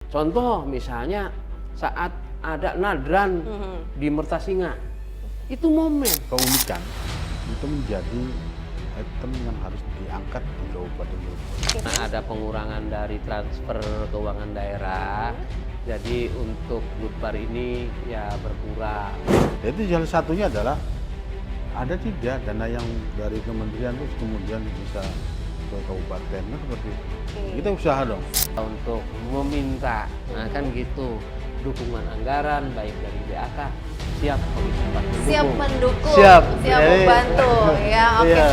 Contoh misalnya saat ada nadran di Mertasinga, itu momen. Keunikan itu menjadi item yang harus diangkat di Kabupaten Cirebon. Nah, ada pengurangan dari transfer keuangan daerah, jadi untuk Budpar ini ya berkurang. Jadi salah satunya adalah ada tidak dana yang dari kementerian terus kemudian bisa ke kabupaten, kan seperti itu. Kita usaha dong. Untuk meminta, nah kan gitu, dukungan anggaran baik dari BAK, siap Komisi 4 mendukung. Siap mendukung, Siap. siap Jadi, membantu, ya oke. Iya.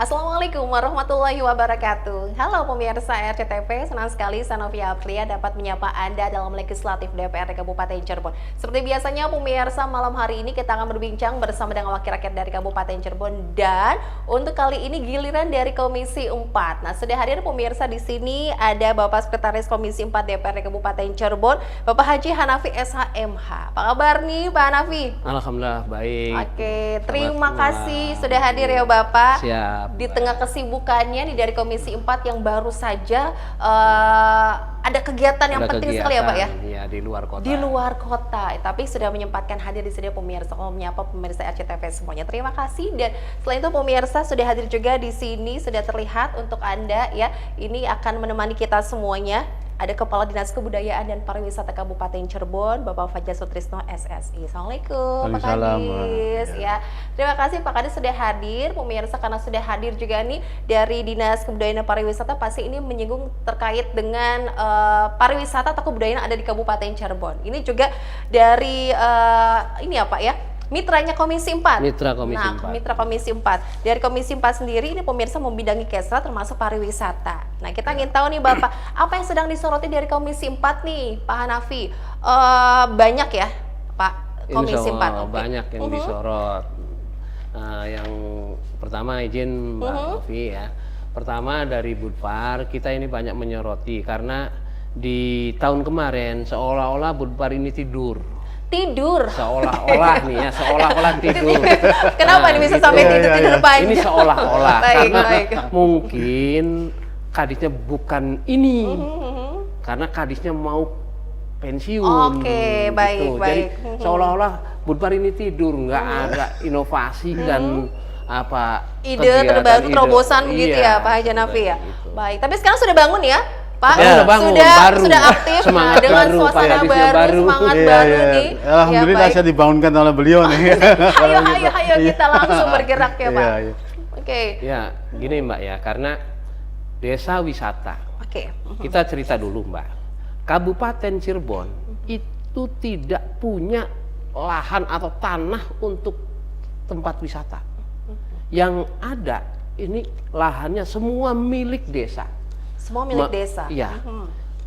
Assalamualaikum warahmatullahi wabarakatuh. Halo pemirsa RCTV, senang sekali Sanovia Apria dapat menyapa Anda dalam Legislatif DPRD Kabupaten Cirebon. Seperti biasanya pemirsa, malam hari ini kita akan berbincang bersama dengan wakil rakyat dari Kabupaten Cirebon, dan untuk kali ini giliran dari Komisi 4. Nah, sudah hadir pemirsa di sini ada Bapak Sekretaris Komisi 4 DPRD Kabupaten Cirebon, Bapak Haji Hanafi SHMH. Apa kabar nih Pak Hanafi? Alhamdulillah baik. Oke, terima Selamat kasih malam. sudah hadir ya Bapak. Siap. Di tengah kesibukannya nih dari Komisi 4 yang baru saja ada kegiatan yang Ada penting sekali ya Pak ya? Iya, di luar kota. Di luar kota, tapi sudah menyempatkan hadir di sini pemirsa, menyapa pemirsa RCTV semuanya. Terima kasih, dan selain itu pemirsa sudah hadir juga di sini, sudah terlihat untuk Anda ya, ini akan menemani kita semuanya. Ada Kepala Dinas Kebudayaan dan Pariwisata Kabupaten Cirebon, Bapak Fajar Sutrisno SSI. Assalamualaikum Pak Kadis. Ya, terima kasih Pak Kadis sudah hadir, pemirsa, karena sudah hadir juga nih dari Dinas Kebudayaan dan Pariwisata. Pasti ini menyinggung terkait dengan pariwisata atau kebudayaan ada di Kabupaten Cirebon. Ini juga dari ini ya Pak ya, mitranya Komisi 4. Mitra Komisi Nah, 4. mitra Komisi 4. Dari Komisi 4 sendiri ini pemirsa membidangi Kesra termasuk pariwisata. Nah, kita ingin tahu nih Bapak, apa yang sedang disoroti dari Komisi 4 nih, Pak Hanafi? Banyak ya, Pak, Komisi 4. Oke. Banyak yang disorot. Yang pertama izin Mbak Novi ya. Pertama dari Budpar, kita ini banyak menyoroti karena di tahun kemarin seolah-olah Budpar ini tidur. Seolah-olah nih ya, seolah-olah tidur. Kenapa ini bisa sampai tidur panjang? Ini seolah-olah Baik, karena baik. mungkin kadisnya bukan ini, karena kadisnya mau pensiun. Oke, baik, gitu. baik. Jadi seolah-olah Budpar ini tidur, nggak ada inovasi dan apa Ide kegiatan, terbaru, ide. terobosan begitu Iya, ya Pak Haji Hanafi ya. gitu. Baik, tapi sekarang sudah bangun ya Pak? Ya, sudah bangun, baru. Sudah aktif, Semangat dengan baru, suasana Pak Hadisnya baru, baru. semangat Iya, baru iya. nih. Alhamdulillah Ya, saya dibangunkan oleh beliau nih. Hayo kita langsung bergerak ya Pak. Iya, iya. Oke. Ya, gini Mbak ya, karena desa wisata. Oke. Kita cerita dulu Mbak. Kabupaten Cirebon itu tidak punya lahan atau tanah untuk tempat wisata. Yang ada ini lahannya semua milik desa. Semua milik desa. Iya.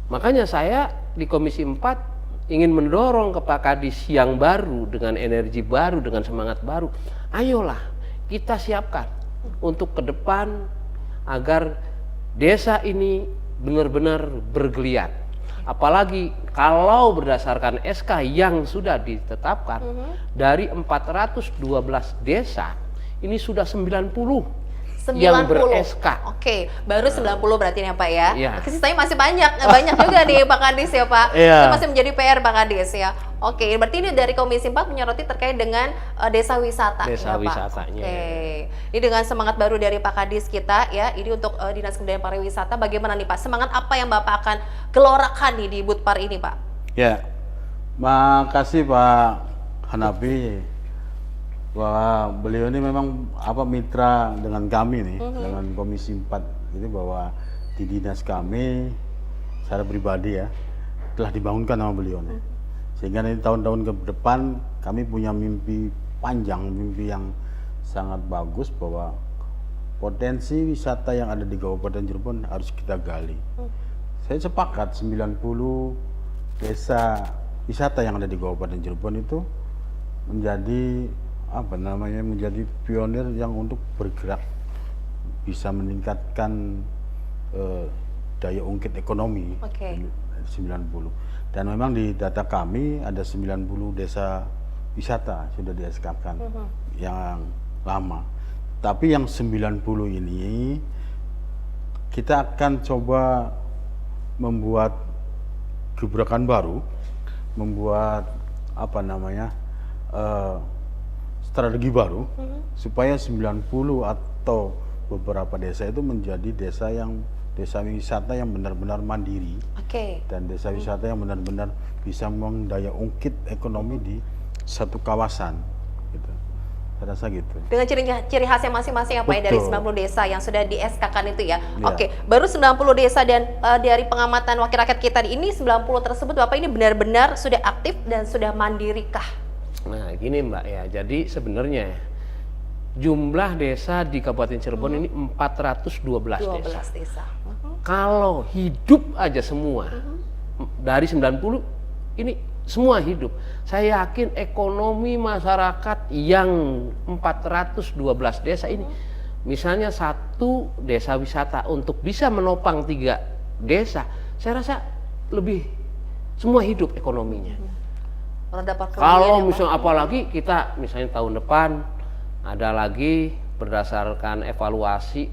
Makanya saya di Komisi 4 ingin mendorong ke Pak Kadis yang baru dengan energi baru, dengan semangat baru. Ayolah kita siapkan untuk ke depan agar desa ini benar-benar bergeliat. Apalagi kalau berdasarkan SK yang sudah ditetapkan dari 412 desa, ini sudah 90 yang ber-SK. Oke, baru 90 berarti ya Pak ya. Iya. Sisanya masih banyak juga nih Pak Kadis ya Pak. Iya. Itu masih menjadi PR Pak Kadis ya. Oke, berarti ini dari Komisi 4 menyoroti terkait dengan desa wisata Desa ya, Pak. wisatanya. Oke. Ini dengan semangat baru dari Pak Kadis kita ya. Ini untuk Dinas Kebudayaan Pariwisata, bagaimana nih Pak? Semangat apa yang Bapak akan gelorakan nih di Budpar ini Pak? Ya, makasih Pak Hanafi, bahwa beliau ini memang mitra dengan kami nih, dengan Komisi 4 ini, bahwa di dinas kami secara pribadi ya telah dibangunkan sama beliau nih. Sehingga nanti tahun-tahun ke depan kami punya mimpi panjang, mimpi yang sangat bagus bahwa potensi wisata yang ada di Kabupaten Cirebon harus kita gali. Saya sepakat 90 desa wisata yang ada di Kabupaten Cirebon itu menjadi menjadi pionir yang untuk bergerak, bisa meningkatkan daya ungkit ekonomi. Oke. 90. Dan memang di data kami ada 90 desa wisata sudah di-SK-kan yang lama. Tapi yang 90 ini kita akan coba membuat gebrakan baru, membuat apa namanya strategi baru supaya 90 atau beberapa desa itu menjadi desa wisata yang benar-benar mandiri Oke. dan desa wisata yang benar-benar bisa mendaya ungkit ekonomi di satu kawasan gitu. Saya rasa gitu. Dengan ciri khasnya masing-masing apa ya dari Betul. 90 desa yang sudah di SK-kan itu ya. Iya. Oke, baru 90 desa dan dari pengamatan wakil rakyat kita ini 90 tersebut Bapak ini benar-benar sudah aktif dan sudah mandiri kah? Nah, gini Mbak ya. Jadi sebenarnya jumlah desa di Kabupaten Cirebon ini 412 12 desa. desa. Kalau hidup aja semua dari 90 ini semua hidup. Saya yakin ekonomi masyarakat yang 412 desa ini, misalnya satu desa wisata untuk bisa menopang 3 desa, saya rasa lebih semua hidup ekonominya. Kalau dapat Kalau misalnya apalagi kita misalnya tahun depan ada lagi berdasarkan evaluasi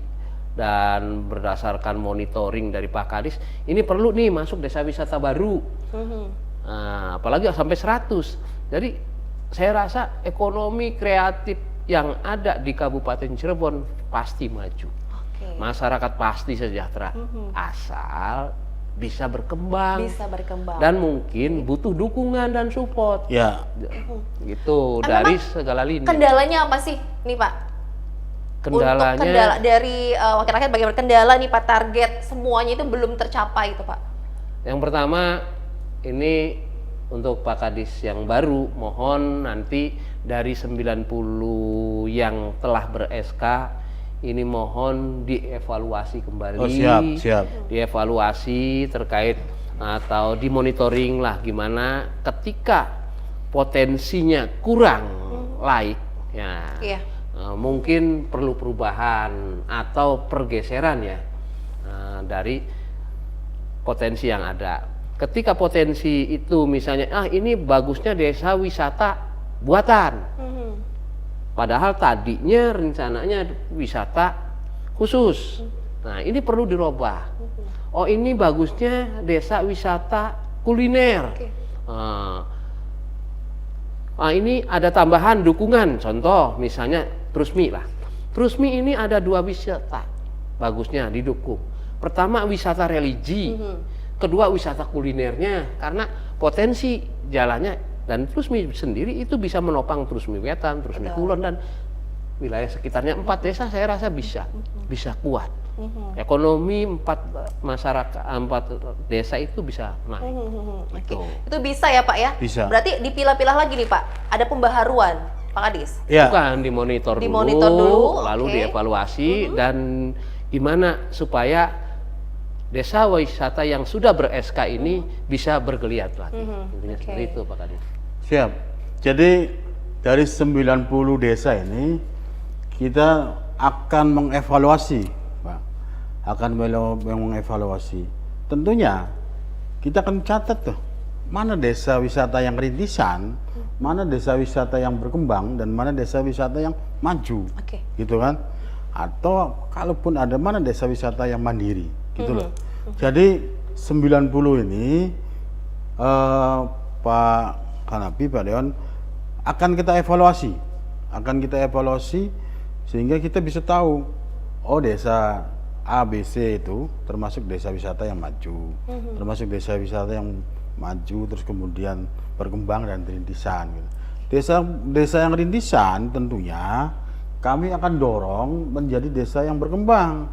dan berdasarkan monitoring dari Pak Kadis, ini perlu nih masuk desa wisata baru. Nah, apalagi sampai 100. Jadi saya rasa ekonomi kreatif yang ada di Kabupaten Cirebon pasti maju. Oke. Masyarakat pasti sejahtera. Asal bisa berkembang. Bisa berkembang. Dan mungkin butuh dukungan dan support. Ya, Gitu Memang dari segala lini. kendalanya apa sih nih Pak? Kendalanya Untuk kendala dari wakil rakyat bagaimana kendala nih Pak, target semuanya itu belum tercapai itu Pak? yang pertama ini untuk Pak Kadis yang baru, mohon nanti dari 90 yang telah ber-SK ini mohon dievaluasi kembali. oh siap. Dievaluasi terkait atau dimonitoring lah gimana ketika potensinya kurang laik ya. Iya. Mungkin perlu perubahan atau pergeseran ya dari potensi yang ada. Ketika potensi itu misalnya ini bagusnya desa wisata buatan, padahal tadinya rencananya wisata khusus. Nah ini perlu dirubah. Oh ini bagusnya desa wisata kuliner. Oke. Ini ada tambahan dukungan, contoh misalnya Trusmi lah. Trusmi ini ada 2 wisata bagusnya didukung. Pertama wisata religi, kedua wisata kulinernya, karena potensi jalannya dan Trusmi sendiri itu bisa menopang Trusmi Wetan, Trusmi Kulon dan wilayah sekitarnya 4 desa saya rasa bisa kuat. Ekonomi 4 masyarakat 4 desa itu bisa naik. Oke. Itu bisa ya Pak ya? Bisa. Berarti dipilah-pilah lagi nih Pak. Ada pembaharuan Pak Kadis. Ya, Bukan dimonitor Dimonitor dulu, lalu oke. dievaluasi dan gimana supaya desa wisata yang sudah ber-SK ini bisa bergeliat lagi. Intinya oke. seperti itu Pak Kadis. siap. Jadi dari 90 desa ini kita akan mengevaluasi, Pak. Akan mengevaluasi. Tentunya kita akan catat tuh mana desa wisata yang rintisan, mana desa wisata yang berkembang dan mana desa wisata yang maju. Oke. Gitu kan? Atau kalaupun ada mana desa wisata yang mandiri, gitu loh. Jadi 90 ini Pak Hanapi, Pak Dewan akan kita evaluasi, sehingga kita bisa tahu oh desa A, B, C itu termasuk desa wisata yang maju, termasuk desa wisata yang maju terus kemudian berkembang dan rintisan gitu. Desa yang rintisan tentunya kami akan dorong menjadi desa yang berkembang.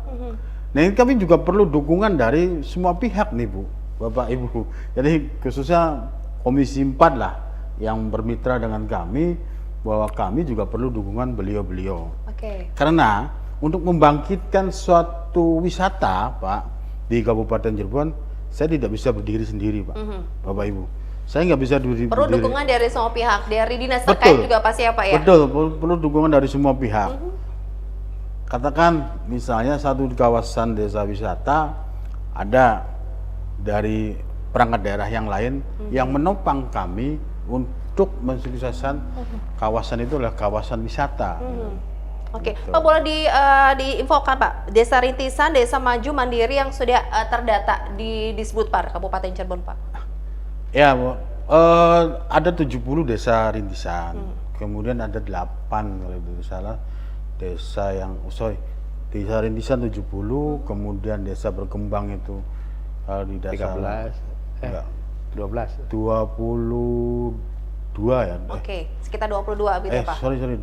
Nah ini kami juga perlu dukungan dari semua pihak nih Bu, Bapak Ibu. Jadi khususnya Komisi 4 lah yang bermitra dengan kami, bahwa kami juga perlu dukungan beliau-beliau. Oke. Karena untuk membangkitkan suatu wisata Pak di Kabupaten Cirebon, saya tidak bisa berdiri sendiri Pak, Bapak Ibu. Saya nggak bisa berdiri. Perlu dukungan dari semua pihak, dari dinas terkait Betul. juga pasti ya Pak ya? Betul, perlu dukungan dari semua pihak. Katakan misalnya satu kawasan desa wisata ada dari perangkat daerah yang lain yang menopang kami untuk mensukseskan kawasan itu adalah kawasan wisata. Oke, Gitu. Pak boleh diinfokan Pak, Desa Rintisan, Desa Maju Mandiri yang sudah terdata di Disbudpar Kabupaten Cirebon Pak. Ya, ada 70 desa rintisan. Kemudian ada 8 kalau tidak salah desa yang desa rintisan 70, kemudian desa berkembang itu di desa 13, enggak, 12. 22 ya. Oke, sekitar 22 gitu Pak. Sorry 12.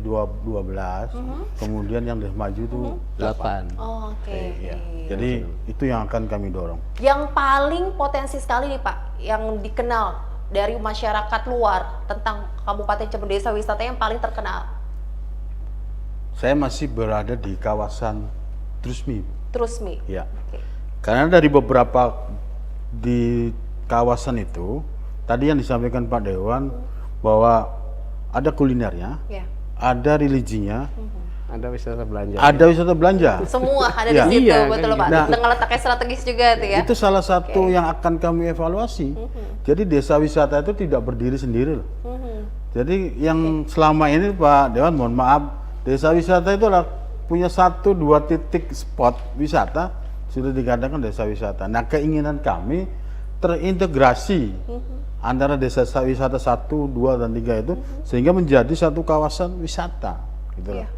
Kemudian yang desa maju itu 8. 8. Oh, oke. Ya. Jadi itu yang akan kami dorong. Yang paling potensi sekali nih Pak, yang dikenal dari masyarakat luar tentang Kabupaten Cirebon, desa wisata yang paling terkenal. Saya masih berada di kawasan Trusmi. Trusmi. Ya. Oke. Karena dari beberapa di kawasan itu, tadi yang disampaikan Pak Dewan bahwa ada kulinernya, Ya. ada religinya, Ada wisata belanja. ada wisata belanja. Semua ada Iya. di situ, Iya, betul kan Pak. gitu. Dengan letaknya strategis juga tuh ya. Itu salah satu yang akan kami evaluasi. Jadi desa wisata itu tidak berdiri sendiri loh. Jadi yang selama ini Pak Dewan mohon maaf, desa wisata itu adalah punya 1-2 titik spot wisata sudah dikatakan desa wisata. Nah keinginan kami terintegrasi antara desa wisata 1, 2, dan 3 itu sehingga menjadi satu kawasan wisata gitu loh. Iya.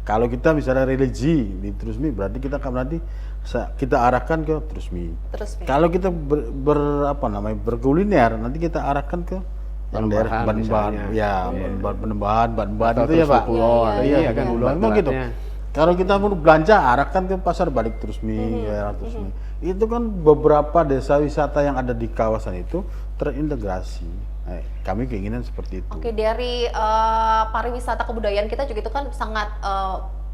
Kalau kita misalnya religi di Trusmi berarti kita arahkan ke Trusmi. Trusmi. Kalau kita berkuliner nanti kita arahkan ke yang daerah Penembahan Ban-Ban, misalnya. ya Penembahan, Ban-Ban Atau itu ya Pak. Trusmi-Kulon, Iya kan, memang gitu. bulat-bulatnya. Kalau kita mau belanja arahkan ke pasar balik Trusmi, daerah Trusmi. Itu kan beberapa desa wisata yang ada di kawasan itu terintegrasi. Kami keinginan seperti itu. Oke, dari pariwisata kebudayaan kita juga itu kan sangat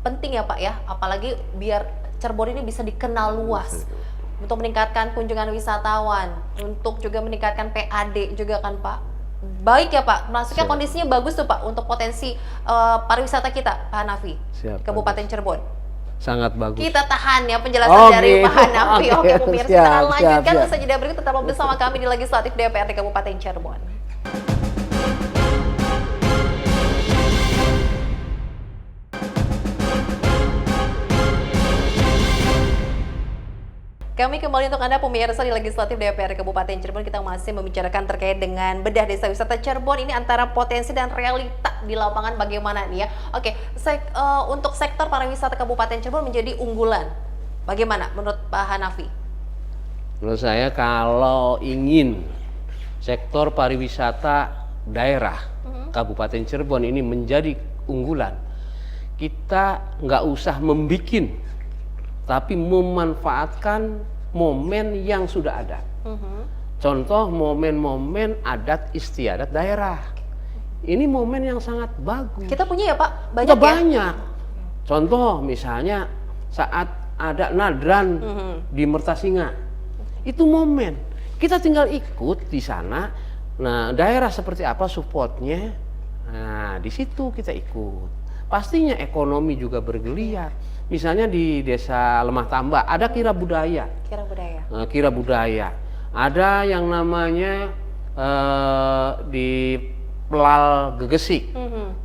penting ya Pak ya, apalagi biar Cirebon ini bisa dikenal luas untuk meningkatkan kunjungan wisatawan, untuk juga meningkatkan PAD juga kan Pak. Baik ya Pak, maksudnya Siap. kondisinya bagus tuh Pak untuk potensi pariwisata kita Pak Hanafi, Siap, Kabupaten Cirebon. Sangat bagus. Kita tahan ya penjelasan dari Pak Hanafi. Oke, pemirsa, kita siap, akan lanjutkan siap. usai jeda berikut, tetap bersama kami di Legislatif DPRD Kabupaten Cirebon. Kami kembali untuk Anda pemirsa di Legislatif DPR Kabupaten Cirebon. Kita masih membicarakan terkait dengan bedah desa wisata Cirebon ini antara potensi dan realita di lapangan bagaimana nih ya. Oke, untuk sektor pariwisata Kabupaten Cirebon menjadi unggulan. Bagaimana menurut Pak Hanafi? Menurut saya kalau ingin sektor pariwisata daerah Kabupaten Cirebon ini menjadi unggulan, kita nggak usah membikin, tapi memanfaatkan momen yang sudah ada. Contoh momen-momen adat istiadat daerah. Ini momen yang sangat bagus. Kita punya ya Pak? Banyak Udah ya? banyak. Contoh misalnya saat ada nadran di Mertasinga. Itu momen. Kita tinggal ikut di sana. Nah, daerah seperti apa supportnya? Nah, di situ kita ikut. Pastinya ekonomi juga bergeliat. Misalnya di Desa Lemah Tambak ada kira budaya. Kira budaya. Nah, kira budaya. Ada yang namanya di Pelal Gegesik.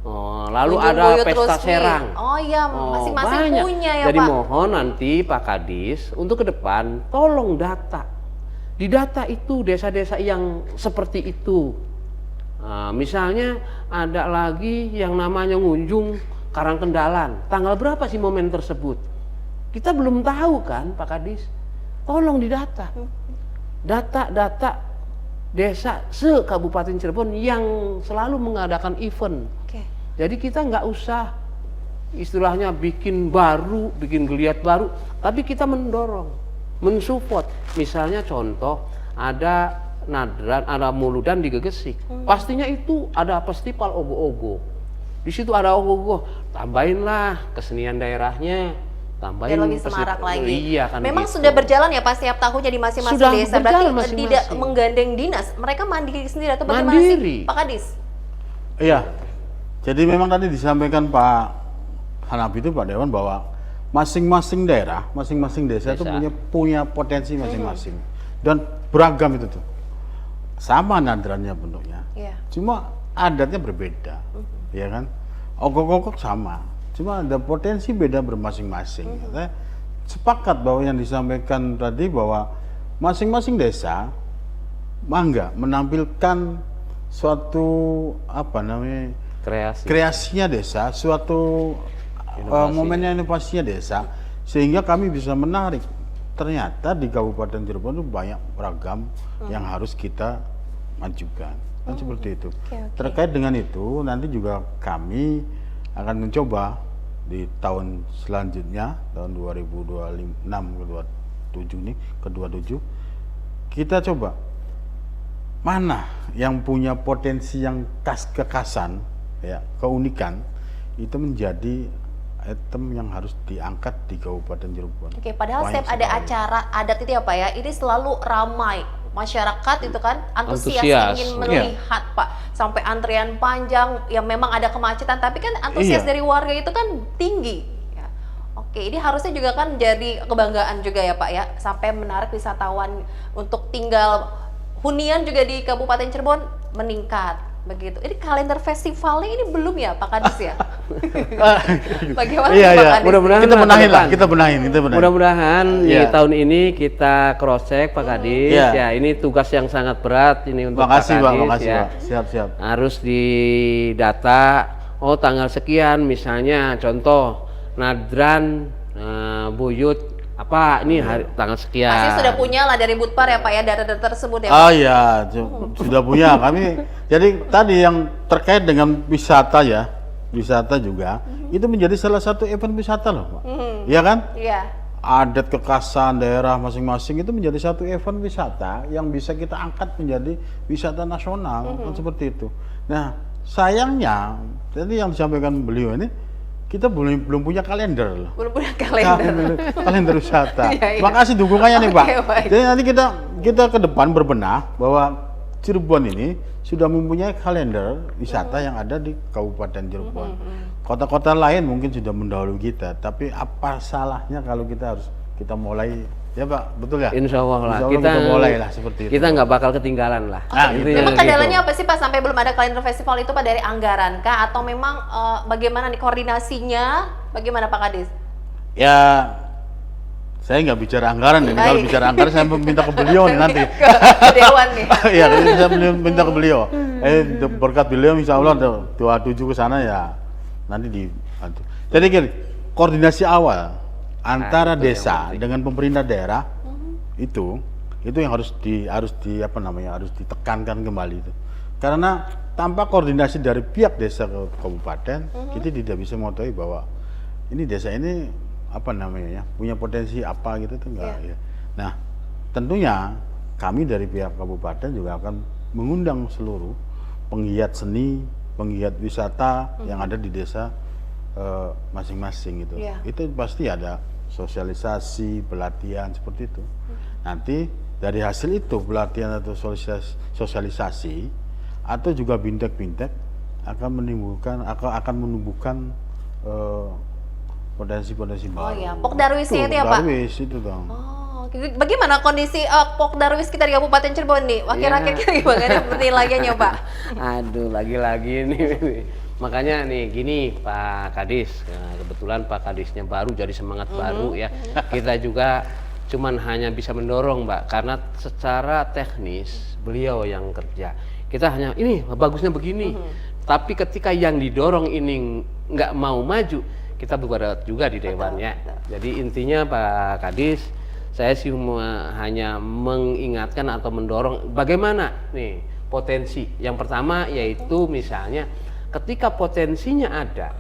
Oh, lalu Ujung ada Buyut pesta Rusmi. serang. Oh iya, masing-masing banyak. punya ya Jadi Pak. mohon nanti Pak Kadis untuk ke depan tolong data. Di data itu desa-desa yang seperti itu. Nah, misalnya ada lagi yang namanya ngunjung Karangkendalan. Tanggal berapa sih momen tersebut? Kita belum tahu kan Pak Kadis. Tolong didata. Data-data desa se-Kabupaten Cirebon yang selalu mengadakan event. Oke. Jadi kita nggak usah istilahnya bikin baru, bikin geliat baru, tapi kita mendorong, mensupport. Misalnya contoh ada nadran, ada muludan di Gegesik. Pastinya itu ada festival ogo-ogo. Di situ ada ogo-ogo, tambahinlah kesenian daerahnya, tambahin Biar lebih semarak lagi. Iya kan. Memang gitu. sudah berjalan ya Pak setiap tahunnya di masing-masing Sudah desa. berjalan Berarti masing-masing. tidak menggandeng dinas. Mereka mandiri sendiri atau bagaimana Mandiri. sih Pak Kadis? Iya. Jadi memang tadi disampaikan Pak Hanafi itu Pak Dewan bahwa masing-masing daerah, masing-masing desa itu punya potensi masing-masing dan beragam itu tuh. Sama nadrannya bentuknya. Iya. Cuma adatnya berbeda. Ya kan? Ogok-ogok sama. Cuma ada potensi beda bermasing-masing. Saya sepakat bahwa yang disampaikan tadi bahwa masing-masing desa mangga menampilkan suatu apa namanya kreasinya desa, suatu momennya inovasinya desa, sehingga kami bisa menarik. Ternyata di Kabupaten Cirebon itu banyak ragam yang harus kita majukan, kan seperti itu. Terkait dengan itu, nanti juga kami akan mencoba di tahun selanjutnya, tahun 2026 ke 27 nih, ke 27, kita coba mana yang punya potensi yang kekasan, ya, keunikan, itu menjadi item yang harus diangkat di Kabupaten Cirebon. Oke, padahal Banyak setiap ada sekali. acara adat itu ya Pak ya, ini selalu ramai. Masyarakat itu kan antusias Antusias. ingin melihat Pak, sampai antrian panjang, yang memang ada kemacetan, tapi kan antusias Iya. dari warga itu kan tinggi. Ya. Oke, ini harusnya juga kan jadi kebanggaan juga ya Pak ya, sampai menarik wisatawan untuk tinggal hunian juga di Kabupaten Cirebon meningkat. Begitu. Ini kalender festivalnya ini belum ya Pak Kadis ya? Bagaimana Iya, Pak iya. Kadis? Mudah-mudahan Kita benahin lah, depan. kita benahin. Mudah-mudahan di Iya. tahun ini kita cross check Pak Kadis. Iya. Ya, ini tugas yang sangat berat ini untuk Makasih Pak Pak, Kadis makasih ya. Pak. Siap. Harus didata. Oh, tanggal sekian misalnya contoh Nadran Buyut apa ini hari tanggal sekian. Pasti sudah punya lah dari Budpar ya Pak ya, data-data tersebut ya Pak. Ah iya, sudah punya kami. Jadi tadi yang terkait dengan wisata ya, wisata juga itu menjadi salah satu event wisata loh, Pak. Iya kan? Iya. Adat kekasan daerah masing-masing itu menjadi satu event wisata yang bisa kita angkat menjadi wisata nasional, kan seperti itu. Nah, sayangnya tadi yang disampaikan beliau ini kita belum punya kalender loh. Belum punya kalender. Kalender wisata. Iya, iya. Makasih dukungannya nih Pak. Oke, baik. Jadi nanti kita ke depan berbenah bahwa Cirebon ini sudah mempunyai kalender wisata yang ada di Kabupaten Cirebon. Kota-kota lain mungkin sudah mendahului kita, tapi apa salahnya kalau kita mulai, ya Pak, betul ya? Insya Allah lah. Insya Allah kita mulai lah seperti itu. Kita nggak bakal ketinggalan lah. Ah, gitu. Intinya Memang gitu. kendalanya apa sih Pak sampai belum ada kalender festival itu Pak, dari anggaran kah atau memang bagaimana nih koordinasinya? Bagaimana Pak Kadis? Ya, saya nggak bicara anggaran ini. Kalau Baik. bicara anggaran saya minta ke beliau nih nanti. Ke Dewan nih. Iya, saya minta ke beliau. Berkat beliau, insya Allah 27 ke sana ya nanti di. Jadi gini, koordinasi awal antara itu yang desa penting. dengan pemerintah daerah itu yang harus ditekankan kembali itu. Karena tanpa koordinasi dari pihak desa ke kabupaten, kita tidak bisa mengetahui bahwa ini desa ini punya potensi apa gitu tuh enggak ya. Nah, tentunya kami dari pihak kabupaten juga akan mengundang seluruh penggiat seni, penggiat wisata yang ada di desa masing-masing gitu. Iya. Itu pasti ada sosialisasi, pelatihan seperti itu. Nanti dari hasil itu pelatihan atau sosialisasi atau juga bintek-bintek akan menumbuhkan potensi-potensi baru. Oh iya, Pokdarwisnya itu ya Pak? Darwis itu dong. Oh, bagaimana kondisi Pokdarwis kita di Kabupaten Cirebon nih? Wakil rakyat kita gimana penilaiannya Pak? Aduh, lagi-lagi nih. Makanya nih gini Pak Kadis, nah, kebetulan Pak Kadisnya baru jadi semangat baru ya. Kita juga cuman hanya bisa mendorong Mbak, karena secara teknis beliau yang kerja. Kita hanya ini bagusnya begini. Tapi ketika yang didorong ini nggak mau maju, kita berbuat juga di dewan ya. Jadi intinya Pak Kadis, saya sih hanya mengingatkan atau mendorong bagaimana nih potensi. Yang pertama yaitu misalnya ketika potensinya ada,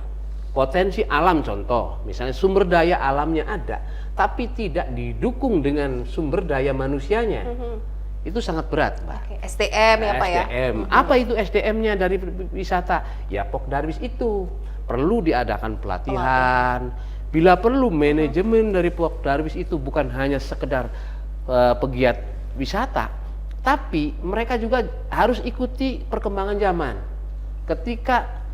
potensi alam contoh, misalnya sumber daya alamnya ada, tapi tidak didukung dengan sumber daya manusianya, itu sangat berat, Pak. Oke, SDM ya Pak ya? SDM. Apa itu SDM-nya dari wisata? Ya Pokdarwis itu perlu diadakan pelatihan. Bila perlu manajemen dari Pokdarwis itu bukan hanya sekedar pegiat wisata, tapi mereka juga harus ikuti perkembangan zaman. Ketika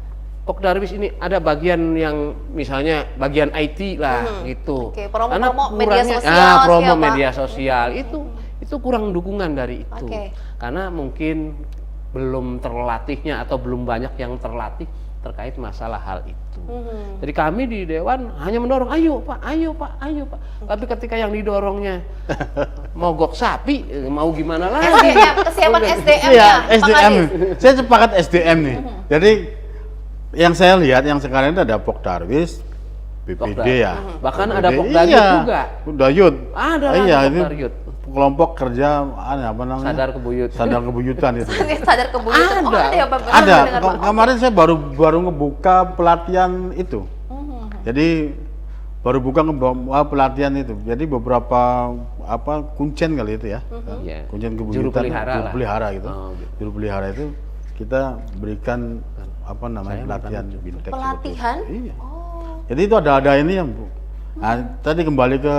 Pokdarwis ini ada bagian yang misalnya bagian IT lah gitu. Oke, promo Karena media kurangnya- sosial promo ya, Pak? media sosial itu kurang dukungan dari itu. Oke. Karena mungkin belum terlatihnya atau belum banyak yang terlatih terkait masalah hal itu. Jadi kami di Dewan hanya mendorong, ayo Pak, ayo Pak, ayo Pak. Tapi ketika yang didorongnya mogok sapi, mau gimana lagi? SDM, kesiapan SDM Iya, ya, Pak SDM. Kadis. Saya sepakat SDM nih. Jadi yang saya lihat yang sekarang itu ada Pokdarwis, BPD Pokdar. ya. Bahkan BPD, ada Pokdaryut iya. juga. Pokdaryut. Ada Iya, lagi ini Pokdaryut. kelompok kerja apa namanya? Sadar kebuyut. Sadar kebuyutan itu. Sadar kebuyutan. Oh, Ada. ada ya Pak? Ada. Dengar, Pak. Kemarin saya baru ngebuka pelatihan itu. Jadi baru buka pelatihan itu. Jadi beberapa kuncen kali itu ya. Iya. Kuncen Juru kebuyutan, pelihara juru lah. pelihara gitu. Oh, gitu. Juru pelihara itu kita berikan pelatihan bintek. Pelatihan? seperti itu. Iya. Oh. Jadi itu ada ini yang Bu. Nah, tadi kembali ke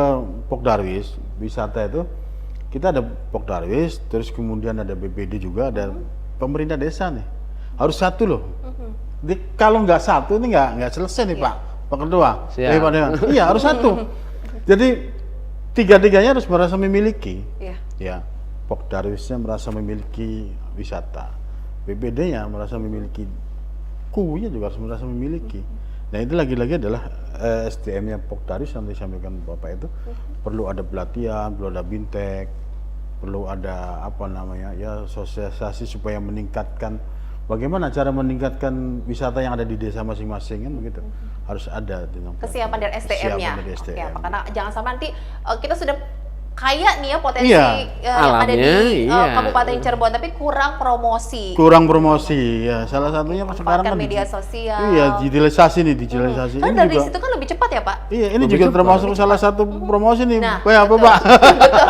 Pokdarwis, wisata itu kita ada Pokdarwis, terus kemudian ada BPD juga, ada pemerintah desa nih. Harus satu loh. Kalau nggak satu ini nggak selesai nih Pak Ketua. Siap. Pak Dewan. Iya harus satu. Jadi tiga-tiganya harus merasa memiliki. Iya. Ya, Pokdarwisnya merasa memiliki wisata, BPD-nya merasa memiliki, kunya juga harus merasa memiliki. Nah itu lagi-lagi adalah SDM-nya Pokdarwis yang disampaikan Bapak itu perlu ada pelatihan, perlu ada bintek, perlu ada sosialisasi supaya meningkatkan bagaimana cara meningkatkan wisata yang ada di desa masing-masing kan begitu. Harus ada Kesiapan dari SDM-nya. Kesiapan dari Oke, SDM. karena jangan sampai nanti kita sudah kaya nih ya potensi Iya. yang ada di Alamnya, iya. Kabupaten Cirebon, tapi kurang promosi. Kurang promosi ya, salah satunya sekarang kan media sosial. Iya, digitalisasi. Kan Ini dari juga, situ kan lebih cepat ya Pak? iya, ini Lebih juga cepat. termasuk salah satu promosi nih. Nah, Apa betul. Pak?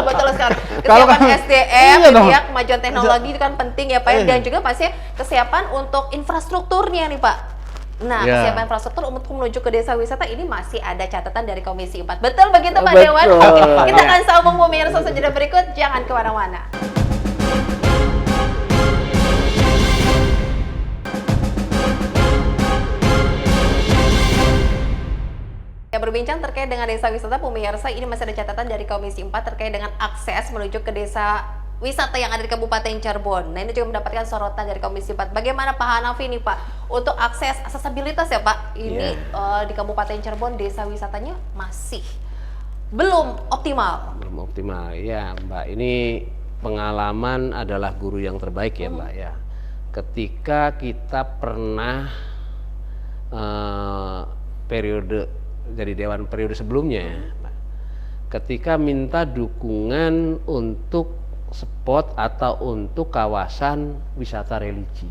betul sekali. Kalau Kesiapan kan- SDM, iya dong. ya, kemajuan teknologi itu kan penting ya Pak, ya. Iya. Dan juga pasti kesiapan untuk infrastrukturnya nih Pak. Nah, Iya. kesiapan infrastruktur untuk menuju ke desa wisata ini masih ada catatan dari Komisi 4. Betul begitu Pak Betul. Dewan? Oke, kita Iya. akan sambung pemirsa sejenak berikut, jangan kemana-mana. Ya, berbincang terkait dengan desa wisata pemirsa, ini masih ada catatan dari Komisi 4 terkait dengan akses menuju ke desa wisata yang ada di Kabupaten Cirebon. Nah, ini juga mendapatkan sorotan dari Komisi 4. Bagaimana Pak Hanafi nih Pak untuk aksesibilitas ya Pak? Ini di Kabupaten Cirebon desa wisatanya masih belum optimal. Belum optimal ya Mbak. Ini pengalaman adalah guru yang terbaik ya Mbak ya. Ketika kita pernah periode dari Dewan periode sebelumnya, ketika minta dukungan untuk spot atau untuk kawasan wisata religi,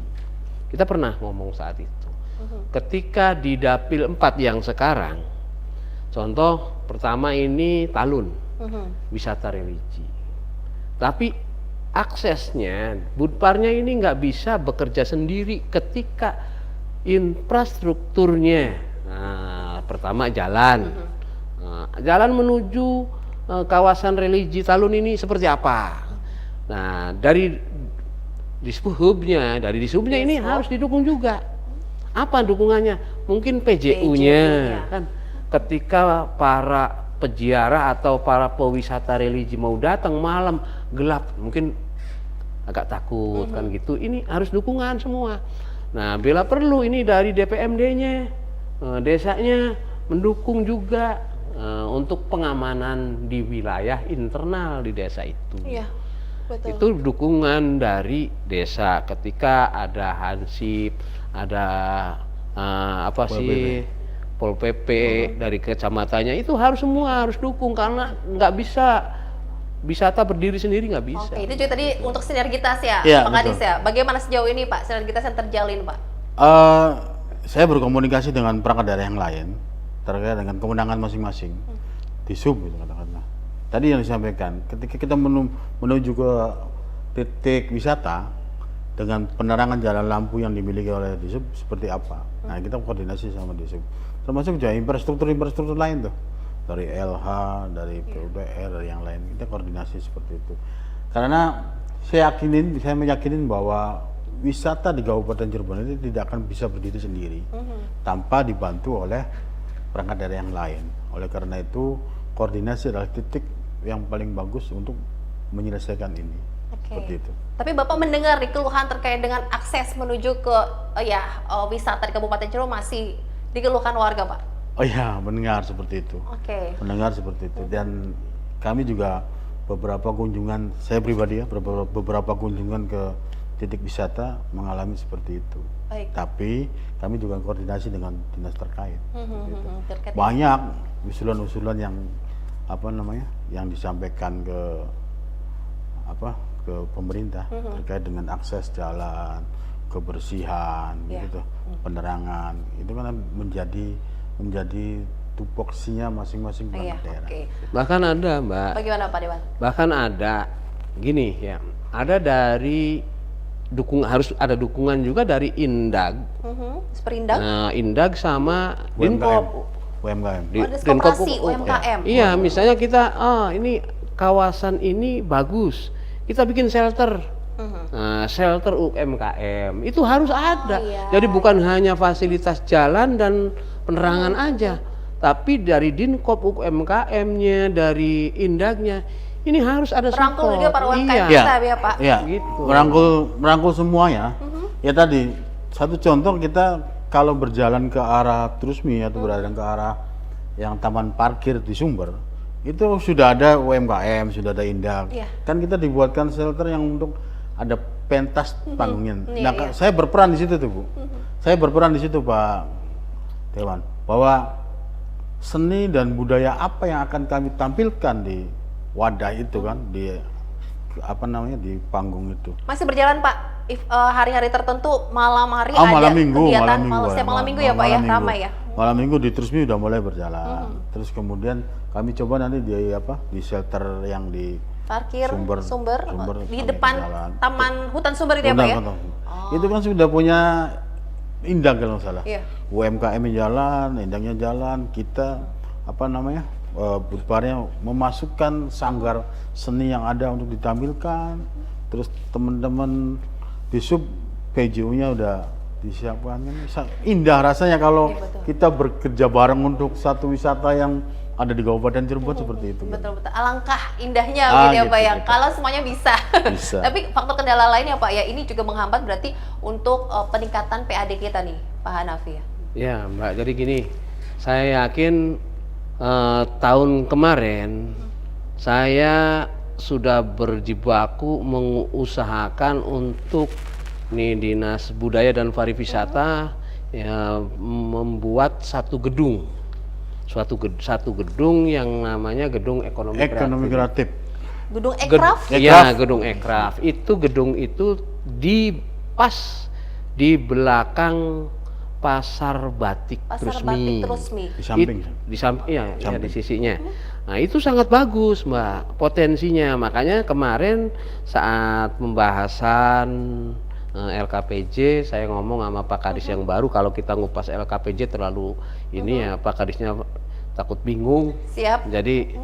kita pernah ngomong saat itu. Ketika di Dapil 4 yang sekarang, contoh pertama ini Talun, wisata religi, tapi aksesnya Budparnya ini nggak bisa bekerja sendiri ketika infrastrukturnya. Nah, pertama jalan, jalan menuju kawasan religi Talun ini seperti apa? Nah, dari Dishubnya ini harus didukung juga. Apa dukungannya? Mungkin PJU-nya kan. Ketika para peziarah atau para pewisata religi mau datang malam gelap, mungkin agak takut kan gitu. Ini harus dukungan semua. Nah, bila perlu ini dari DPMD-nya, desanya mendukung juga untuk pengamanan di wilayah internal di desa itu. Iya, betul. Itu dukungan dari desa ketika ada Hansip, ada Pol PP dari kecamatannya, itu semua harus dukung karena nggak bisa wisata berdiri sendiri, nggak bisa. Oke, itu juga tadi untuk sinergitas ya, Iya, Pak Kadis betul. ya. Bagaimana sejauh ini Pak sinergitas yang terjalin Pak? Saya berkomunikasi dengan perangkat daerah yang lain terkait dengan kewenangan masing-masing di sub gitu katakanlah. Tadi yang disampaikan, ketika kita menuju ke titik wisata dengan penerangan jalan lampu yang dimiliki oleh Disub seperti apa. Nah, kita koordinasi sama Disub. Termasuk juga infrastruktur lain tuh. Dari LH, dari PUPR, dari yang lain. Kita koordinasi seperti itu. Karena saya meyakinin bahwa wisata di Kabupaten Cirebon itu tidak akan bisa berdiri sendiri tanpa dibantu oleh perangkat daerah yang lain. Oleh karena itu, koordinasi adalah titik yang paling bagus untuk menyelesaikan ini. Oke. Seperti itu. Tapi Bapak mendengar nih keluhan terkait dengan akses menuju ke wisata di Kabupaten Cirebon masih dikeluhkan warga, Pak? Oh iya, mendengar seperti itu. Oke. Mendengar seperti itu. Dan kami juga beberapa kunjungan, saya pribadi ya, beberapa kunjungan ke titik wisata mengalami seperti itu. Baik. Tapi kami juga koordinasi dengan dinas terkait. Terkait Banyak usulan-usulan yang yang disampaikan ke pemerintah terkait dengan akses jalan, kebersihan, Ya. gitu, penerangan. Itu kan menjadi tupoksinya masing-masing Iya, daerah. oke. Bahkan ada, Mbak. Bagaimana Pak Dewan? Bahkan ada gini ya. Ada dari harus ada dukungan juga dari Indag. Seperindak? Nah, Indag sama UMKM. Dinkop. UMKM. Oh, ada koperasi UMKM. Iya, misalnya kita ini kawasan ini bagus. Kita bikin shelter. Nah, shelter UMKM itu harus ada. iya. Jadi bukan hanya fasilitas jalan dan penerangan aja, tapi dari Dinkop UMKM-nya, dari Indagnya, ini harus ada Merangkul support. juga para UMKM Iya. kita ya Pak? Iya, Gitu. merangkul semuanya. Ya tadi satu contoh, kita kalau berjalan ke arah Trusmi atau berada ke arah yang taman parkir di Sumber, itu sudah ada UMKM, sudah ada Indak. Iya. Kan kita dibuatkan shelter yang untuk ada pentas panggungnya. Iya, Nah, iya. saya berperan di situ tuh, Bu. Saya berperan di situ, Pak Dewan, bahwa seni dan budaya apa yang akan kami tampilkan di wadah itu kan, di di panggung itu. Masih berjalan Pak? Hari-hari tertentu malam hari ada Malam minggu, kegiatan ya. malam minggu ya Pak ya, Minggu. ramai ya? Malam minggu di Trusmi udah mulai berjalan. Terus kemudian kami coba nanti di shelter yang di Parkir Sumber, di kami depan berjalan. Taman Hutan Sumber itu ya Pak ya? Benar. Itu kan sudah punya Indah kalau nggak salah. Iya. UMKM jalan, Indahnya jalan, kita Budparnya memasukkan sanggar seni yang ada untuk ditampilkan. Terus teman-teman di sub PJU-nya udah disiapkan kan. Indah rasanya kalau Iya, betul. kita bekerja bareng untuk satu wisata yang ada di Kabupaten Cirebon seperti itu. Betul-betul. Alangkah indahnya Ah, gitu ya Pak gitu, ya. gitu. Kalau semuanya bisa. Bisa. Tapi faktor kendala lain ya Pak ya, ini juga menghambat berarti untuk peningkatan PAD kita nih Pak Hanafi ya. Ya, Mbak. Jadi gini, saya yakin tahun kemarin saya sudah berjibaku mengusahakan untuk Dinas Budaya dan Pariwisata ya, membuat satu gedung yang namanya Gedung Ekonomi Kreatif. Gedung Ekraf? Iya, Gedung Ekraf. Gedung itu pas di belakang Pasar Batik Pasar Trusmi. Batik Trusmi. Di samping. Iya, di sisinya. Nah, itu sangat bagus, Mbak, potensinya. Makanya kemarin saat pembahasan LKPJ, saya ngomong sama Pak Kadis yang baru, kalau kita ngupas LKPJ terlalu ini ya, Pak Kadisnya takut bingung. Siap. Jadi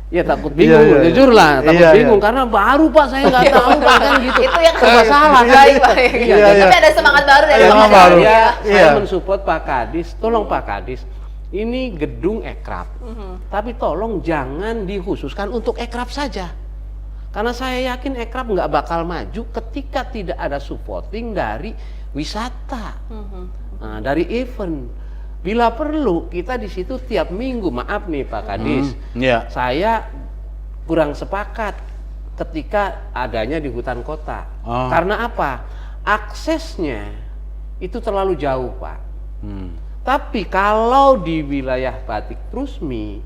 ya takut bingung, Iya. jujur lah, takut Iya, bingung iya. karena baru Pak, saya nggak tahu Pak kan gitu. Itu yang serba salah kan. Baik, baik. Iya, Tapi ada semangat baru dari Ada Pak semangat Hanafi baru. ya. Saya Iya. mensupport Pak Kadis, tolong Pak Kadis, ini gedung Ekraf, tapi tolong jangan dikhususkan untuk Ekraf saja. Karena saya yakin Ekraf nggak bakal maju ketika tidak ada supporting dari wisata, dari event. Bila perlu kita di situ tiap minggu, maaf nih Pak Kadis, Iya. saya kurang sepakat ketika adanya di hutan kota. Oh. Karena apa? Aksesnya itu terlalu jauh, Pak. Tapi kalau di wilayah Batik Trusmi,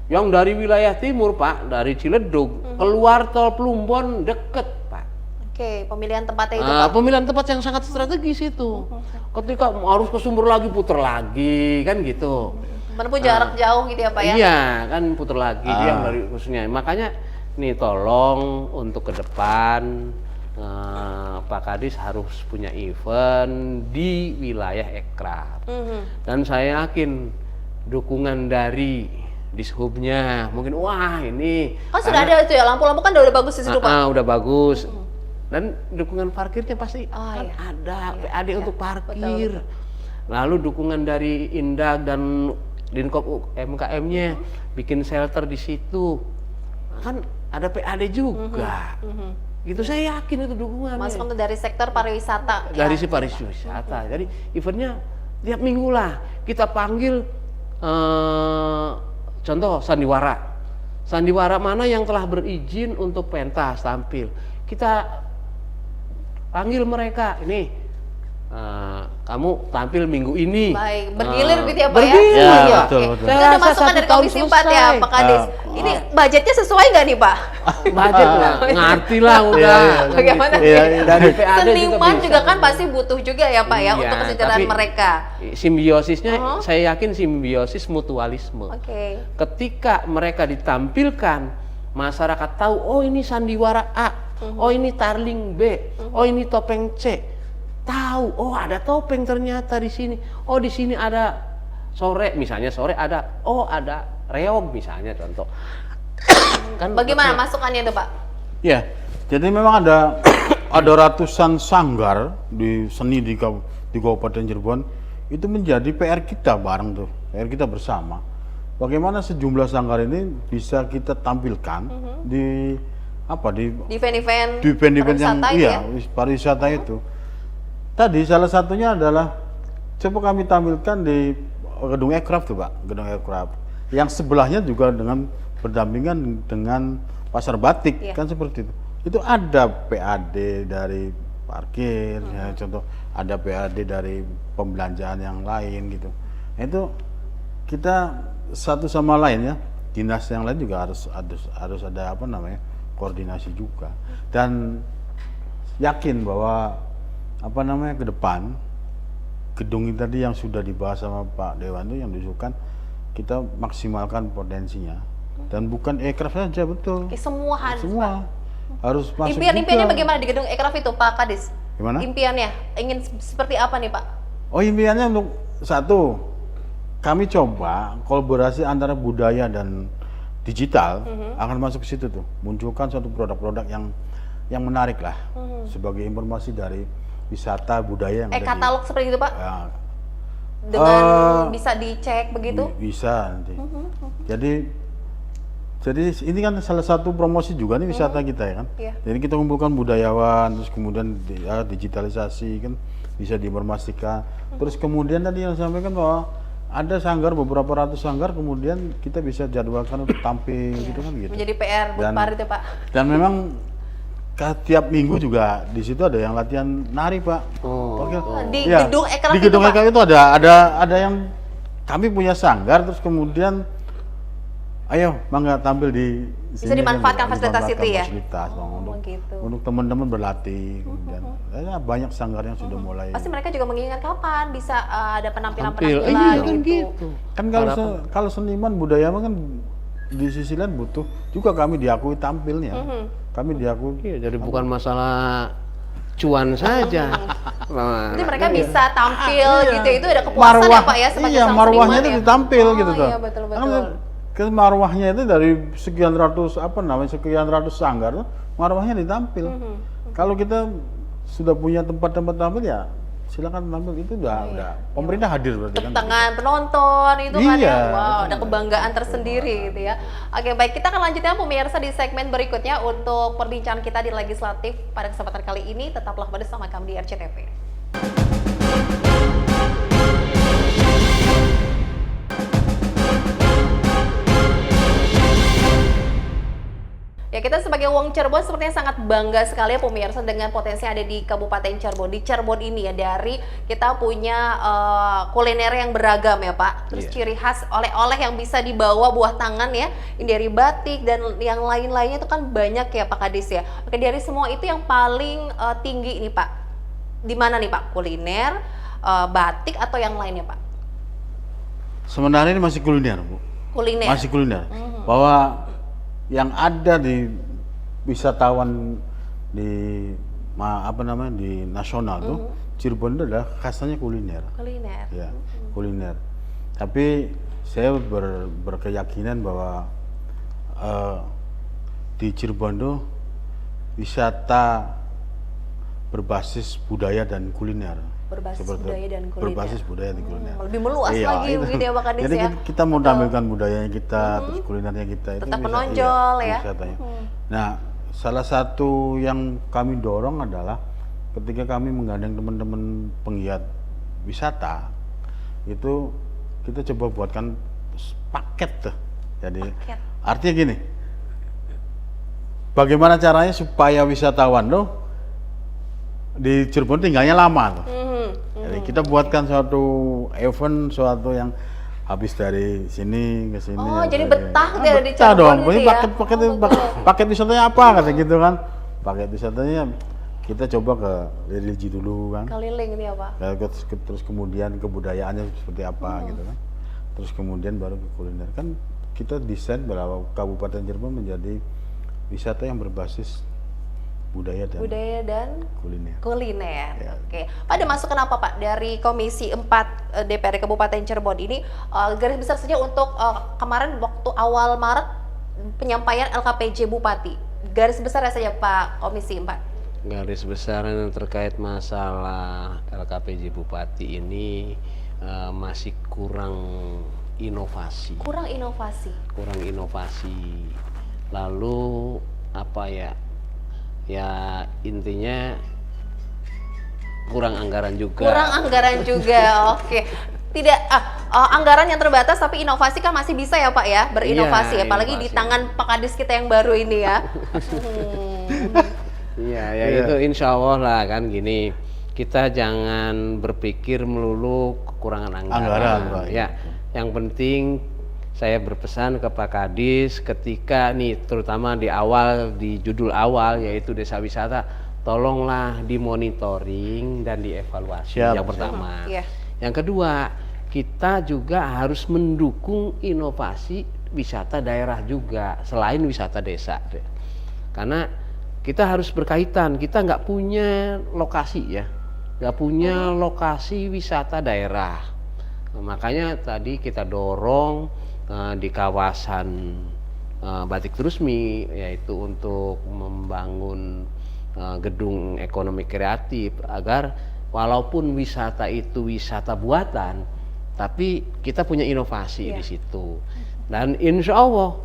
yang dari wilayah timur, Pak, dari Ciledug, keluar tol Plumbon deket, Pak. Oke, pemilihan tempatnya itu Pak. Pemilihan tempat yang sangat strategis itu. Ketika harus ke Sumber lagi, puter lagi, kan gitu. Menempuh jarak jauh gitu ya Pak ya. Iya, kan puter lagi dia yang dari khususnya. Makanya nih tolong untuk ke depan Pak Kadis harus punya event di wilayah Ekraf. Dan saya yakin dukungan dari Dishubnya mungkin wah ini Kan sudah ada itu ya, lampu-lampu kan udah bagus di situ Pak. udah bagus. Dan dukungan parkirnya pasti kan iya. ada Iya, PAD iya. untuk parkir. Betul. Lalu dukungan dari Indag dan Dinkop UMKM-nya bikin shelter di situ. Kan ada PAD juga. Gitu saya yakin itu dukungan. Masuk dari sektor pariwisata. Dari ya. si pariwisata. Jadi eventnya tiap minggu lah kita panggil contoh sandiwara mana yang telah berizin untuk pentas tampil. Kita panggil mereka, ini kamu tampil minggu ini. Baik, bergilir gitu ya Pak bergilir. ya? Ya, Iya, betul, oke. betul. Itu Saya ada rasa masukan 1 dari tahun Komisi 4 ya selesai. Pak Kadis. Ini budgetnya sesuai nggak nih Pak? Budget lah, ngerti lah udah. Iya, kan Bagaimana gitu. sih? Iya, dari PAD Seniman bisa. juga kan pasti butuh juga ya Pak ya Iya, untuk kesejahteraan tapi mereka. Simbiosisnya, saya yakin simbiosis mutualisme. Oke. Ketika mereka ditampilkan, masyarakat tahu, oh ini sandiwara A, oh ini tarling B, oh ini topeng C. Tahu, oh ada topeng ternyata di sini. Oh di sini ada misalnya sore ada, oh ada reog misalnya contoh. Kan Bagaimana masukannya itu Pak? Ya, jadi memang ada ratusan sanggar di seni di Kabupaten Cirebon. Itu menjadi PR kita bareng tuh, PR kita bersama. Bagaimana sejumlah sanggar ini bisa kita tampilkan di Di event-event di event-event yang pariwisata itu iya ya? pariwisata itu. Tadi salah satunya adalah coba kami tampilkan di gedung Aircraft tuh Pak, gedung Aircraft. Yang sebelahnya juga dengan berdampingan dengan pasar batik kan seperti itu. Itu ada PAD dari parkir, ya, contoh ada PAD dari pembelanjaan yang lain gitu. Itu kita satu sama lain ya, dinas yang lain juga harus ada koordinasi juga. Dan yakin bahwa ke depan gedung ini tadi yang sudah dibahas sama Pak Dewan itu yang diusulkan kita maksimalkan potensinya dan bukan aircraft saja betul. Oke, semua harus Semua harus masuk. Impian-impiannya juga. bagaimana di gedung Ekraf itu Pak Kadis? Gimana? Impiannya ingin seperti apa nih Pak? Oh impiannya untuk satu, kami coba kolaborasi antara budaya dan digital akan masuk ke situ tuh, munculkan suatu produk-produk yang menarik lah sebagai informasi dari wisata budaya yang ada Katalog seperti itu Pak? ya, Dengan bisa dicek begitu? bisa nanti. Jadi ini kan salah satu promosi juga nih wisata kita ya kan. Iya. Jadi kita kumpulkan budayawan, terus kemudian digitalisasi kan bisa diinformasikan. Terus kemudian tadi yang sampaikan bahwa ada sanggar beberapa ratus sanggar, kemudian kita bisa jadwalkan untuk tampil gitu kan gitu. Menjadi PR Budpar itu Pak? Dan memang tiap minggu juga di situ ada yang latihan nari Pak. Di Iya, gedung Ekraf di itu gedung Pak? Ekraf itu ada yang kami punya sanggar, terus kemudian ayo mangga tampil di Bisa sini, dimanfaatkan kan, fasilitas itu ya? fasilitas, Gitu. untuk teman-teman berlatih kemudian ya, banyak sanggar yang sudah mulai Pasti mereka juga mengingat kapan bisa ada Tampil. penampilan-penampilan Iya, gitu. kan kalau seniman budaya kan di sisi lain butuh juga kami diakui tampilnya. Kami diakui. Iya, jadi bukan masalah cuan saja. Jadi mereka bisa tampil gitu, itu ada kepuasan ya Pak ya sebagai iya, sang marwahnya seniman itu ya? ditampil gitu tuh. Iya betul-betul. Kan marwahnya itu dari sekian ratus sanggar, marwahnya ditampil. Kalau kita sudah punya tempat-tempat tampil ya silakan tampil, itu udah pemerintah hadir berarti kan. Tangan penonton itu kan ya, Iya, wow, ada kebanggaan tersendiri gitu ya. Oke baik, kita akan lanjutkan pemirsa di segmen berikutnya untuk perbincangan kita di legislatif pada kesempatan kali ini. Tetaplah bersama kami di RCTV. Ya, kita sebagai Wong Cirebon sepertinya sangat bangga sekali ya pemirsa dengan potensi yang ada di Kabupaten Cirebon. Di Cirebon ini ya, dari kita punya kuliner yang beragam ya Pak. Terus ciri khas oleh-oleh yang bisa dibawa buah tangan ya. Ini dari batik dan yang lain-lainnya itu kan banyak ya Pak Kadis ya. Oke, dari semua itu yang paling tinggi ini Pak, di mana nih Pak? Kuliner, batik atau yang lainnya Pak? Sementara ini masih kuliner Bu. Kuliner. Masih kuliner. Bahwa yang ada di wisatawan di di nasional tuh Cirebon itu adalah khasnya kuliner. Kuliner. Ya, kuliner. Tapi saya berkeyakinan bahwa di Cirebon tuh wisata berbasis budaya dan kuliner Berbasis seperti budaya dan kuliner. berbasis budaya dan kuliner. Lebih meluas Iya, lagi itu. begitu ya Pak Kadis Jadi ya. kita mau tampilkan budayanya kita, terus kulinernya kita itu Tetap bisa, menonjol ya. wisatanya. Nah, salah satu yang kami dorong adalah ketika kami menggandeng teman-teman penggiat wisata, itu kita coba buatkan paket tuh. Jadi Paket. artinya gini, bagaimana caranya supaya wisatawan tuh di Cirebon tinggalnya lama tuh. Jadi kita buatkan suatu event, suatu yang habis dari sini ke sini. Oh, jadi dari- betah gitu ya di betah Cirebon dong. gitu Ini ya? paket Oh, betul. paket wisatanya apa kata gitu kan? Paket wisatanya kita coba ke religi dulu kan. Keliling nih ya Pak. Ya, terus kemudian kebudayaannya seperti apa gitu kan. Terus kemudian baru ke kuliner. Kan kita desain bahwa Kabupaten Cirebon menjadi wisata yang berbasis budaya dan Budaya dan kuliner. kuliner. Ya. Oke. Pak, ada masukan apa Pak dari Komisi 4 DPRD Kabupaten Cirebon ini, garis besar saja untuk kemarin waktu awal Maret penyampaian LKPJ Bupati. Garis besar saja Pak Komisi 4. Garis besar yang terkait masalah LKPJ Bupati ini masih kurang inovasi. Kurang inovasi. Lalu apa ya? Ya intinya kurang anggaran juga. Kurang anggaran juga. Oke. Tidak anggaran yang terbatas tapi inovasi kan masih bisa ya Pak ya, berinovasi Iya, apalagi di inovasi. tangan Pak Kadis kita yang baru ini ya. Iya, ya Iya. itu insya Allah lah kan gini. Kita jangan berpikir melulu kekurangan anggaran. Anggaran, Pak. Ya, yang penting saya berpesan ke Pak Kadis ketika nih terutama di awal, di judul awal yaitu desa wisata, tolonglah dimonitoring dan dievaluasi. Siap, Yang siap. pertama. Iya. Yang kedua, kita juga harus mendukung inovasi wisata daerah juga selain wisata desa. Karena kita harus berkaitan, kita nggak punya lokasi ya, nggak punya lokasi wisata daerah. Nah, makanya tadi kita dorong di kawasan Batik Trusmi, yaitu untuk membangun gedung ekonomi kreatif agar walaupun wisata itu wisata buatan, tapi kita punya inovasi di situ. Dan insya Allah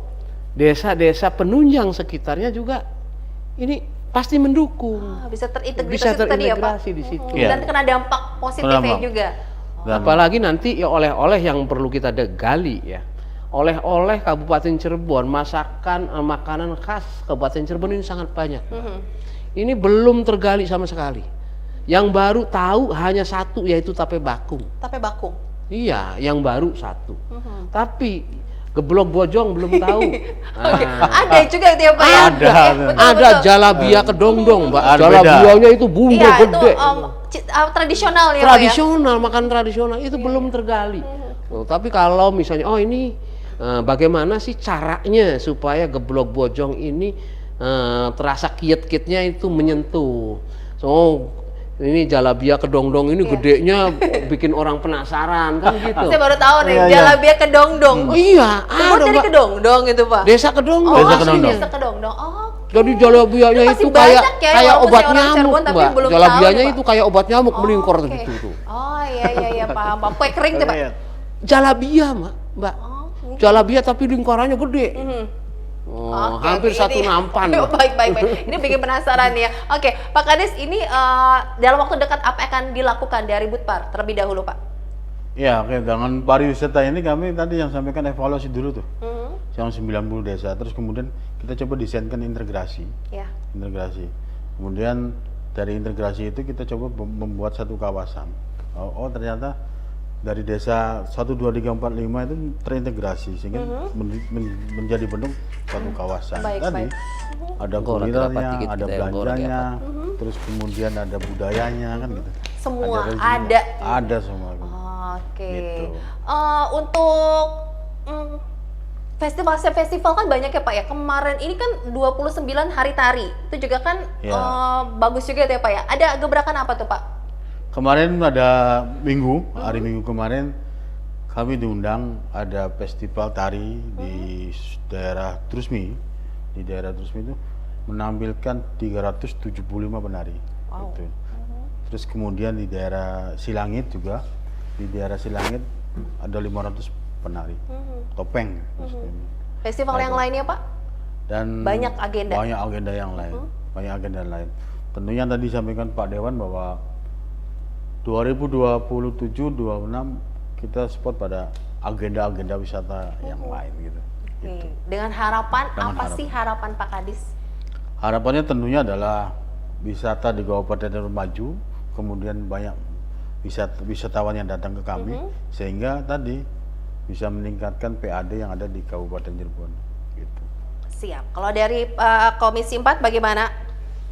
desa-desa penunjang sekitarnya juga ini pasti mendukung. Bisa terintegrasi Bisa itu tadi ya Pak. terintegrasi di situ. Iya. Dan kena dampak positifnya Dampak. juga. Dan Apalagi nanti ya oleh-oleh yang perlu kita gali ya. Oleh-oleh Kabupaten Cirebon, masakan makanan khas Kabupaten Cirebon ini sangat banyak. Ini belum tergali sama sekali. Yang baru tahu hanya satu yaitu tape bakung. Tape bakung. Iya, yang baru satu. Tapi geblok bojong belum tahu. Oke. Nah, Ada juga itu ya Pak ya. Ada. Oke, betul, ada betul. jalabia kedongdong, Mbak. Ada Jalabianya itu bumbu Iya, itu gede. tradisional ya Pak ya. Tradisional, makan tradisional itu belum tergali. Oh, tapi kalau misalnya, oh ini bagaimana sih caranya supaya geblok bojong ini terasa kiat-kiatnya itu menyentuh. So ini jalabia kedongdong ini gedenya bikin orang penasaran kan gitu. Saya baru tahu nih, Iya, iya. jalabia kedongdong. Iya, Terbuat dari Mbak. kedongdong itu Pak. Desa kedongdong. Desa aslinya. kedongdong. Desa kedongdong. Oh. Jadi jalabianya Itu pasti itu kayak banyak ya, kayak walaupun obat saya orang nyamuk, Cirebon, tapi Mbak. belum Jalabianya tahu nih, itu Pak. kayak obat nyamuk melingkar Oke. gitu tuh. Oh iya paham. Kue kering tuh Pak. Jalabia, Mbak. Oh, Jalabia tapi lingkarannya gede. Oh, Oke, hampir oke, satu ini- nampan. baik. Ini bikin penasaran ya. Oke, Pak Kadis, ini dalam waktu dekat apa akan dilakukan dari Budpar terlebih dahulu, Pak? ya, oke, dengan pariwisata ini kami tadi yang sampaikan evaluasi dulu tuh. Yang 90 desa, terus kemudian kita coba desainkan integrasi. Ya. Integrasi. Kemudian dari integrasi itu kita coba membuat satu kawasan. Oh, ternyata dari desa 1, 2, 3, 4, 5 itu terintegrasi sehingga menjadi bentuk satu kawasan. Baik, Tadi baik. ada Gorok kulinernya, dapat dikit ada kita yang gorok ya, belanjanya, terus kemudian ada budayanya kan gitu. Semua reginya. ada. Ada semua. Oke. Gitu. Untuk festival kan banyak ya Pak ya. Kemarin ini kan 29 hari tari. Itu juga kan Ya. bagus juga ya Pak ya. Ada gebrakan apa tuh Pak? Kemarin ada hari Minggu kemarin kami diundang ada festival tari di daerah Trusmi. Di daerah Trusmi itu menampilkan 375 penari. Wow. Gitu. Terus kemudian di daerah Silangit juga, di daerah Silangit ada 500 penari topeng. Festival yang lainnya Pak? Dan Banyak agenda. Banyak agenda yang lain. Banyak agenda lain. Tentunya tadi disampaikan Pak Dewan bahwa 2027-26 kita support pada agenda-agenda wisata yang lain gitu. Oke. Dengan harapan, Dengan apa harapan. sih harapan Pak Kadis? Harapannya tentunya adalah wisata di Kabupaten Cirebon maju, kemudian banyak wisatawan yang datang ke kami, sehingga tadi bisa meningkatkan PAD yang ada di Kabupaten Cirebon. Gitu. Siap. Kalau dari Komisi 4 bagaimana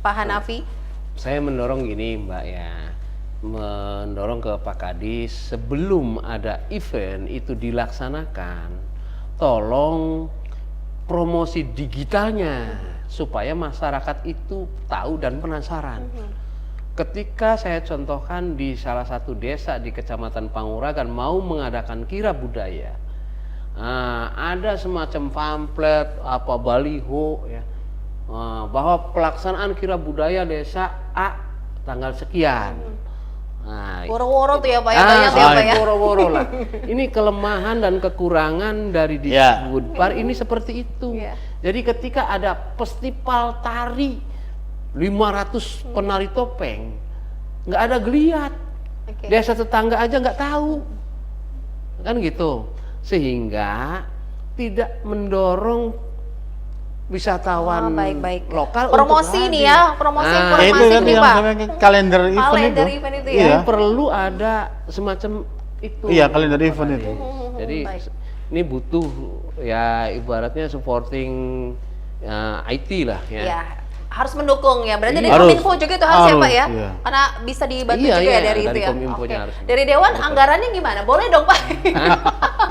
Pak Hanafi? Saya mendorong gini Mbak ya, mendorong ke Pak Kadis sebelum ada event itu dilaksanakan, tolong promosi digitalnya supaya masyarakat itu tahu dan penasaran. Ketika saya contohkan di salah satu desa di Kecamatan Panguragan mau mengadakan kirab budaya, ada semacam pamflet apa baliho ya, bahwa pelaksanaan kirab budaya desa A tanggal sekian. Nah, Woro-woro tuh ya Pak ya, banyak ya Pak ya. woro-woro lah. Ini kelemahan dan kekurangan dari Ya. Budpar ini seperti itu. Ya. Jadi ketika ada festival tari 500 penari topeng, nggak ada geliat. Oke. Desa tetangga aja nggak tahu, kan gitu. Sehingga tidak mendorong wisatawan baik-baik. lokal Promosi untuk nih hadir. ya, promosi Nah, informasi itu kan nih yang Pak. namanya kalender event Kalender itu. event itu ya. Iya. Perlu ada semacam itu. Iya, kalender event itu. Jadi Baik. ini butuh ya ibaratnya supporting IT lah ya. Ya, harus mendukung ya. Berarti dari Harus. Kominfo juga itu harus ya Pak ya? Iya. Karena bisa dibantu Iya, juga iya, ya dari dari itu ya. Kominfonya harus. Dari Dewan anggarannya gimana? Boleh dong Pak.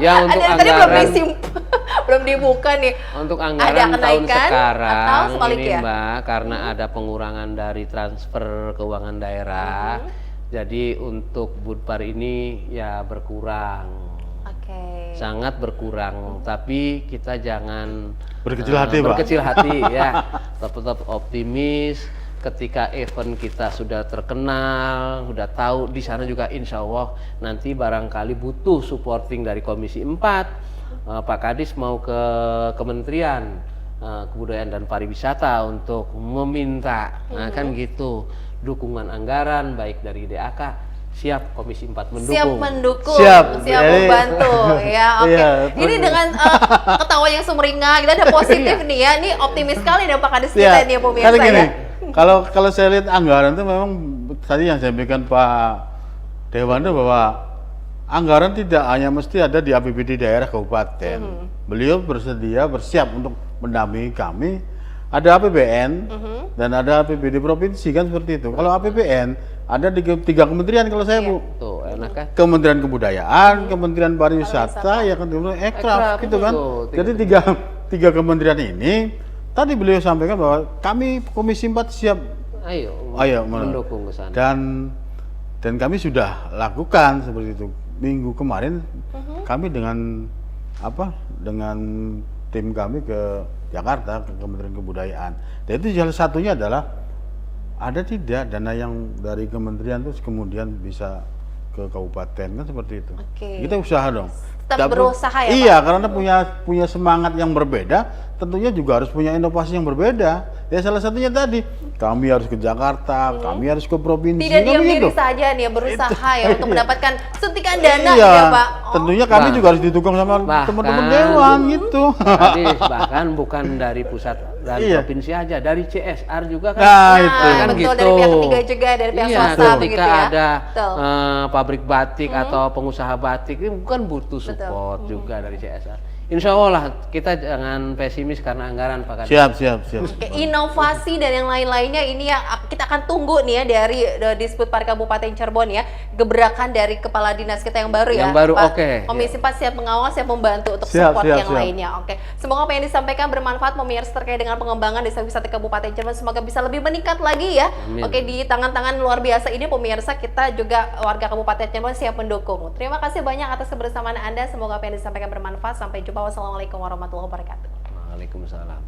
Ya untuk Ada tadi belum anggaran belum dibuka nih. untuk Ada anggaran tahun kenaikan sekarang atau sebalik ini ya? Mbak karena ada pengurangan dari transfer keuangan daerah. Jadi untuk Budpar ini ya berkurang. Oke. Sangat berkurang, tapi kita jangan Berkecil hati, Pak. berkecil hati ya, tetap optimis. Ketika event kita sudah terkenal, sudah tahu di sana juga insya Allah nanti barangkali butuh supporting dari Komisi 4, Pak Kadis mau ke Kementerian Kebudayaan dan Pariwisata untuk meminta, nah kan gitu, dukungan anggaran baik dari DAK. Siap Komisi 4 mendukung. Siap mendukung, Siap. siap Jadi- membantu ya. Oke. Iya, Ini dengan ketawa yang sumringah, kita ada positif nih ya. Ini optimis sekali nih Pak Kadis Ya, kita nih pemirsa karena gini, ya. kalau saya lihat anggaran itu memang tadi yang saya sampaikan Pak Dewan itu bahwa anggaran tidak hanya mesti ada di APBD daerah kabupaten. Beliau bersedia bersiap untuk mendampingi kami. Ada APBN dan ada APBD provinsi kan seperti itu. Kalau APBN ada di tiga kementerian kalau saya Bu. Tuh enak kan? Kementerian Kebudayaan, Kementerian Pariwisata, ya kan kemudian Ekraf gitu kan. betul. Jadi tiga kementerian ini tadi beliau sampaikan bahwa kami Komisi 4 siap Ayo mendukung ke sana. dan kami sudah lakukan seperti itu. Minggu kemarin kami dengan tim kami ke Jakarta ke Kementerian Kebudayaan. Dan itu salah satunya adalah ada tidak dana yang dari kementerian terus kemudian bisa ke kabupaten kan seperti itu. Oke. Kita usaha dong. Tetap berusaha ya, Iya, karena punya semangat yang berbeda, tentunya juga harus punya inovasi yang berbeda. Ya salah satunya tadi, kami harus ke Jakarta, kami harus ke provinsi. Tidak kan diam begitu. diri saja nih ya, berusaha ya untuk mendapatkan suntikan dana Iya, ya Pak. Oh. tentunya kami Bah- juga harus didukung sama bahkan- teman-teman dewan gitu. Kadis bahkan bukan dari pusat dan Iya. provinsi aja, dari CSR juga kan. Nah, itu. kan betul, gitu. dari pihak ketiga juga, dari pihak Iya, swasta ketika begitu ya. ada Betul. pabrik batik atau pengusaha batik ini bukan butuh support juga dari CSR. Insya Allah lah, kita jangan pesimis karena anggaran Pak Kadis. Siap. Oke, inovasi dan yang lain-lainnya ini yang kita akan tunggu nih ya dari Disbudpar Kabupaten Cirebon ya, gebrakan dari kepala dinas kita yang baru ya. Yang baru, Pak. oke. Komisi 4 siap mengawal, siap membantu untuk Siap, support siap, yang siap. lainnya. Oke, semoga apa yang disampaikan bermanfaat pemirsa terkait dengan pengembangan desa wisata Kabupaten Cirebon, semoga bisa lebih meningkat lagi ya. Amin. Oke, di tangan-tangan luar biasa ini pemirsa, kita juga warga Kabupaten Cirebon siap mendukung. Terima kasih banyak atas kebersamaan Anda, semoga apa yang disampaikan bermanfaat. Sampai jumpa, wassalamualaikum warahmatullahi wabarakatuh. Waalaikumsalam.